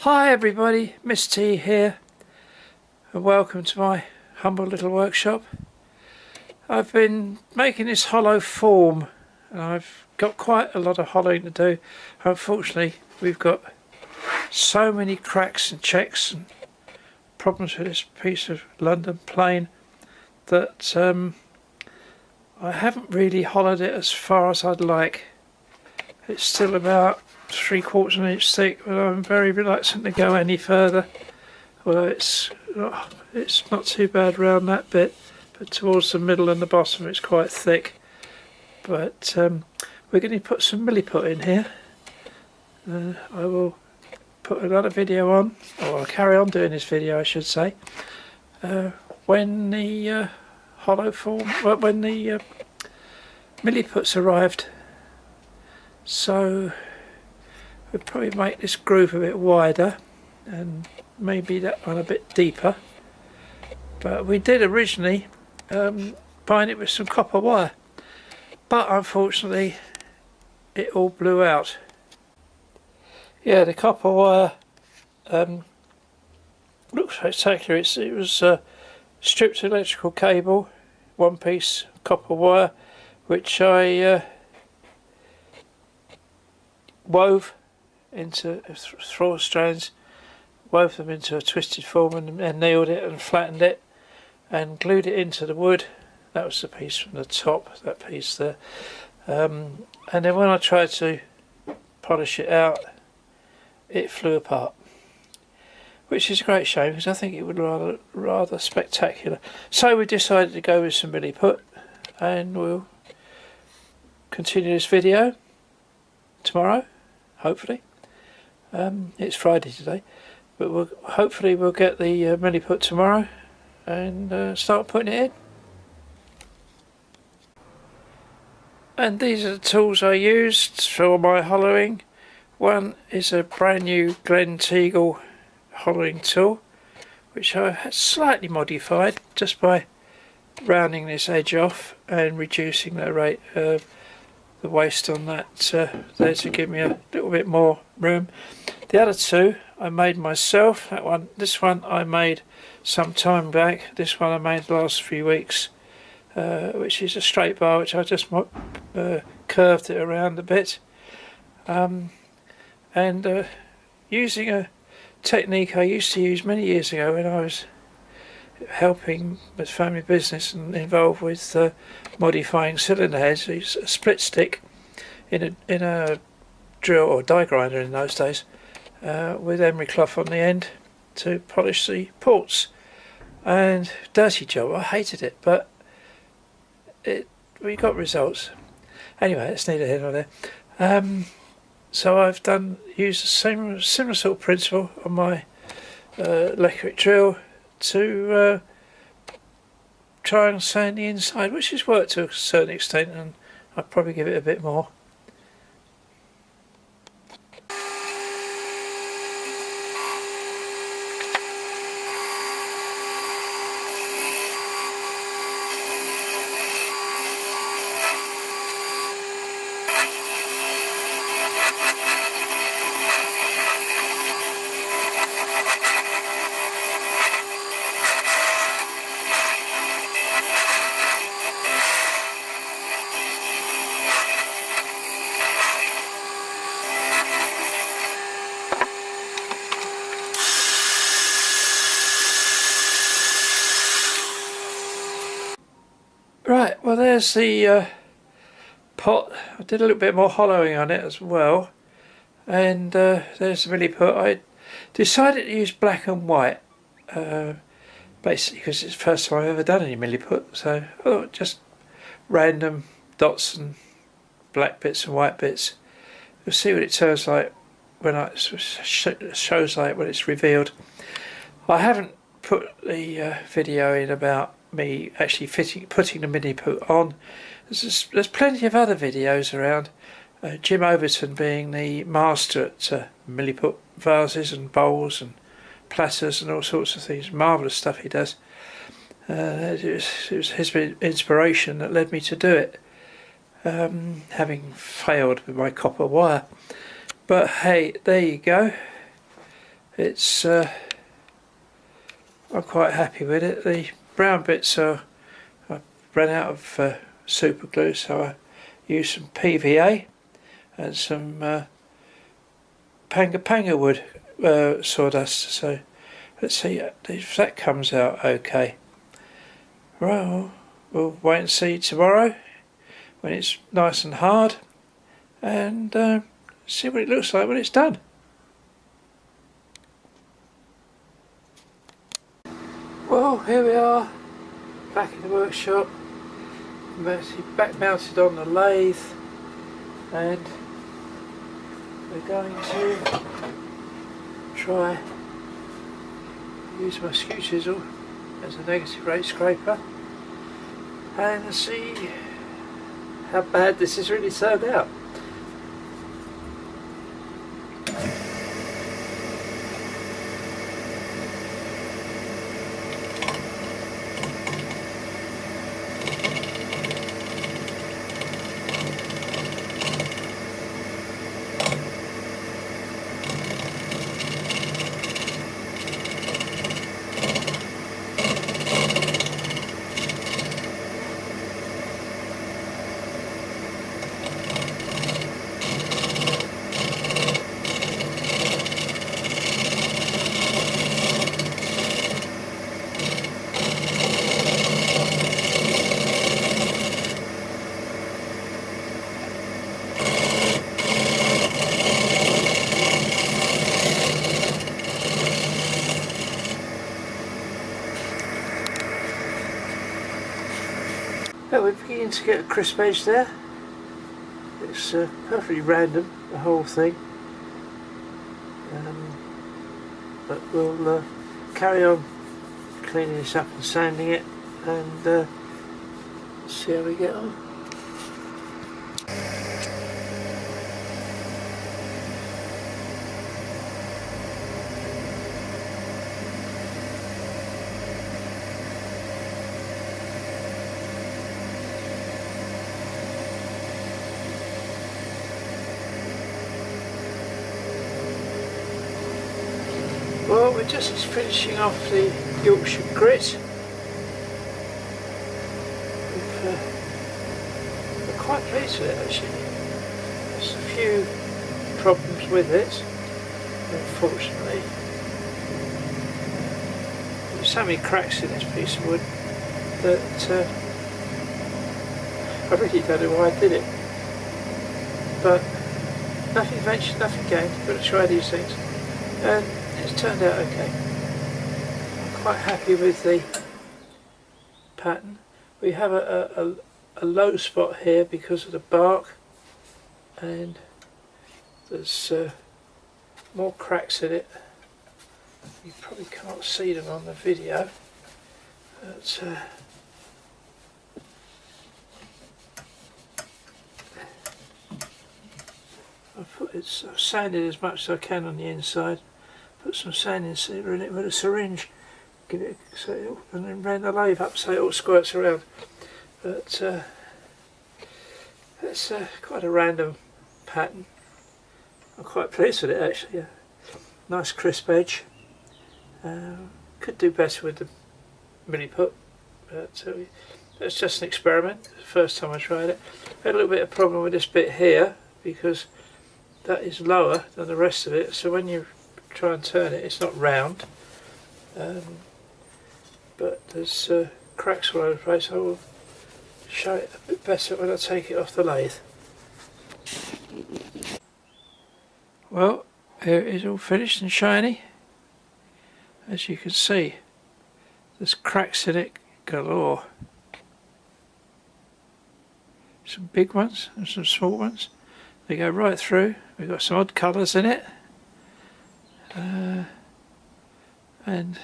Hi everybody, Miss T here, and welcome to my humble little workshop. I've been making this hollow form, and I've got quite a lot of hollowing to do. Unfortunately, we've got so many cracks and checks and problems with this piece of London plane that I haven't really hollowed it as far as I'd like. It's still about 3/4 of an inch thick, but I'm very reluctant to go any further. Although it's not too bad round that bit, but towards the middle and the bottom it's quite thick. But we're going to put some Milliput in here. I will put another video on, or I'll carry on doing this video I should say, when the hollow form, when the Milliput's arrived. So we'll probably make this groove a bit wider and maybe that one a bit deeper. But we did originally bind it with some copper wire, but unfortunately it all blew out. Yeah, the copper wire looks spectacular. It was stripped electrical cable, one piece copper wire, which I wove into 4 strands, wove them into a twisted form and nailed it and flattened it and glued it into the wood. That was the piece from the top, that piece there. And then when I tried to polish it out, it flew apart, which is a great shame because I think it would rather spectacular. So we decided to go with some Milliput, and we'll continue this video tomorrow, hopefully. It's Friday today, but hopefully we'll get the Milliput tomorrow and start putting it in. And these are the tools I used for my hollowing. One is a brand new Glen Teagle hollowing tool, which I had slightly modified just by rounding this edge off and reducing the rate of the waste on that there to give me a little bit more room. The other two I made myself. This one I made some time back. This one I made the last few weeks, which is a straight bar which I just curved it around a bit, and using a technique I used to use many years ago when I was helping with family business and involved with modifying cylinder heads. It's a split stick in a drill or die grinder in those days, with emery cloth on the end to polish the ports. And dirty job, I hated it, but we got results. Anyway, it's neither here nor there. So I've used the similar sort of principle on my electric drill to try and sand the inside, which has worked to a certain extent, and I'll probably give it a bit more. Right, well there's the pot. I did a little bit more hollowing on it as well, and there's the Milliput. I decided to use black and white, basically because it's the first time I've ever done any Milliput, so I thought just random dots and black bits and white bits. You'll see what it turns like when shows like when it's revealed. I haven't put the video in about me actually putting the Milliput on. There's plenty of other videos around. Jim Overton being the master at Milliput vases and bowls and platters and all sorts of things. Marvellous stuff he does. It was his inspiration that led me to do it, having failed with my copper wire. But hey, there you go. It's I'm quite happy with it. The brown bits I ran out of super glue, so I used some PVA and some panga wood sawdust. So let's see if that comes out okay. Well, we'll wait and see tomorrow when it's nice and hard, and see what it looks like when it's done. Well, here we are, back in the workshop, back mounted on the lathe, and we're going to try use my skew chisel as a negative rate scraper and see how bad this has really turned out. Well, we're beginning to get a crisp edge there. It's perfectly random, the whole thing, but we'll carry on cleaning this up and sanding it and see how we get on. Well, we're just finishing off the Yorkshire grit. We're quite pleased with it actually. There's a few problems with it, unfortunately. There's so many cracks in this piece of wood that I really don't know why I did it. But nothing ventured, nothing gained. You've got to try these things. And it's turned out okay. I'm quite happy with the pattern. We have a low spot here because of the bark, and there's more cracks in it. You probably can't see them on the video, but I've sanded as much as I can on the inside. Put some sanding sealer in it with a syringe, give it and then ran the lathe up so it all squirts around. But it's quite a random pattern. I'm quite pleased with it actually. Yeah. Nice crisp edge. Could do better with the Milliput, but it's just an experiment. The first time I tried it. I had a little bit of problem with this bit here because that is lower than the rest of it, so when you try and turn it, it's not round, but there's cracks all over the place. I will show it a bit better when I take it off the lathe. Well, here it is all finished and shiny. As you can see, there's cracks in it galore. Some big ones and some small ones. They go right through. We've got some odd colours in it. And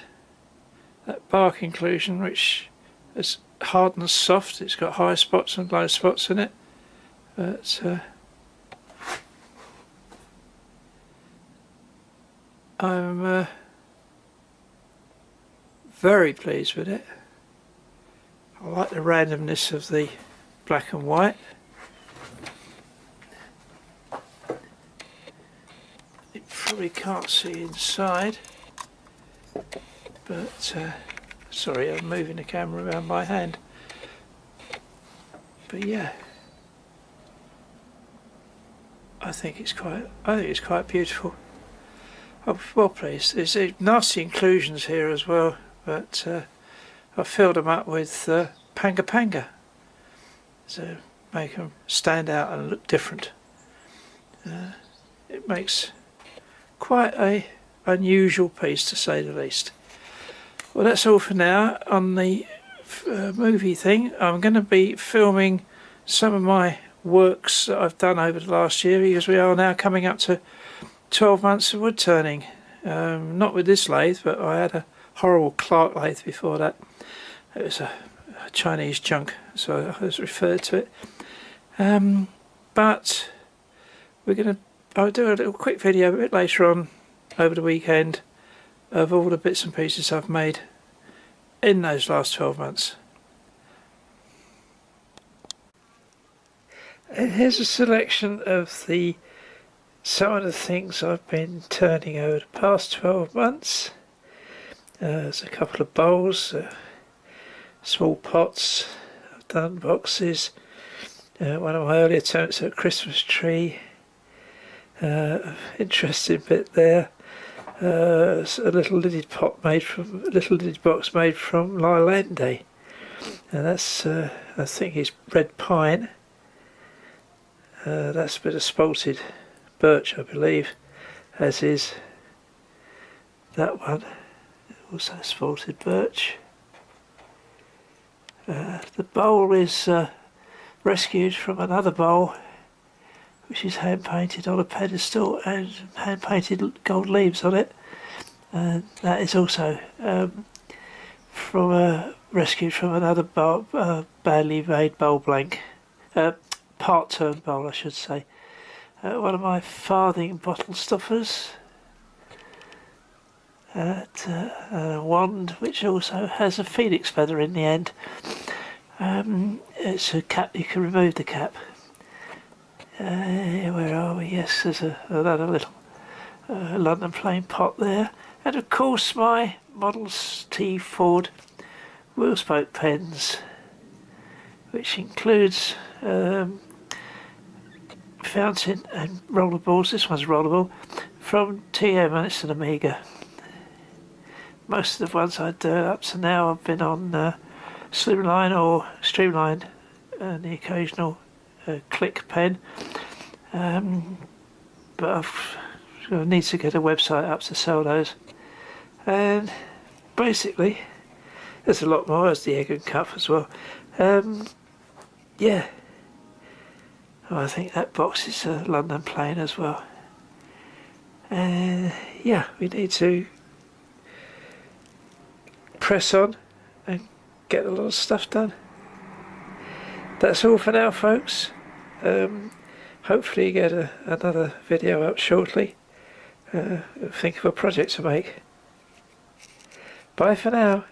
that bark inclusion, which is hard and soft, it's got high spots and low spots in it, but I'm very pleased with it. I like the randomness of the black and white. probably can't see inside, but sorry, I'm moving the camera around by hand. But yeah, I think it's quite beautiful. I'm well pleased. There's nasty inclusions here as well, but I filled them up with panga panga, so make them stand out and look different. It makes quite a unusual piece, to say the least. Well, that's all for now on the movie thing. I'm going to be filming some of my works that I've done over the last year, because we are now coming up to 12 months of wood turning. Not with this lathe, but I had a horrible Clark lathe before that. It was a Chinese junk, so I was referred to it. But I'll do a little quick video a bit later on over the weekend of all the bits and pieces I've made in those last 12 months. And here's a selection of some of the things I've been turning over the past 12 months. There's a couple of bowls, small pots, I've done boxes, one of my early attempts at a Christmas tree, interesting bit there, a little lidded box made from Lilande, and that's I think it's red pine. That's a bit of spalted birch, I believe, as is that one, also spalted birch. The bowl is rescued from another bowl, which is hand painted on a pedestal and hand painted gold leaves on it, and that is also rescued from another bowl, badly made bowl blank, part turned bowl I should say. One of my farthing bottle stuffers, a wand which also has a phoenix feather in the end. It's a cap, you can remove the cap. Where are we? Yes, there's another little London plain pot there, and of course my Model T Ford wheel spoke pens, which includes fountain and rollerballs. This one's rollerball from TM, and it's an Amiga. Most of the ones I do up to now I've been on Slimline or Streamline, and the occasional click pen, but I need to get a website up to sell those. And basically there's a lot more. There's the egg and cup as well. Yeah, I think that box is a London plain as well. Yeah, we need to press on and get a lot of stuff done. That's all for now, folks. Hopefully get another video up shortly. Think of a project to make. Bye for now.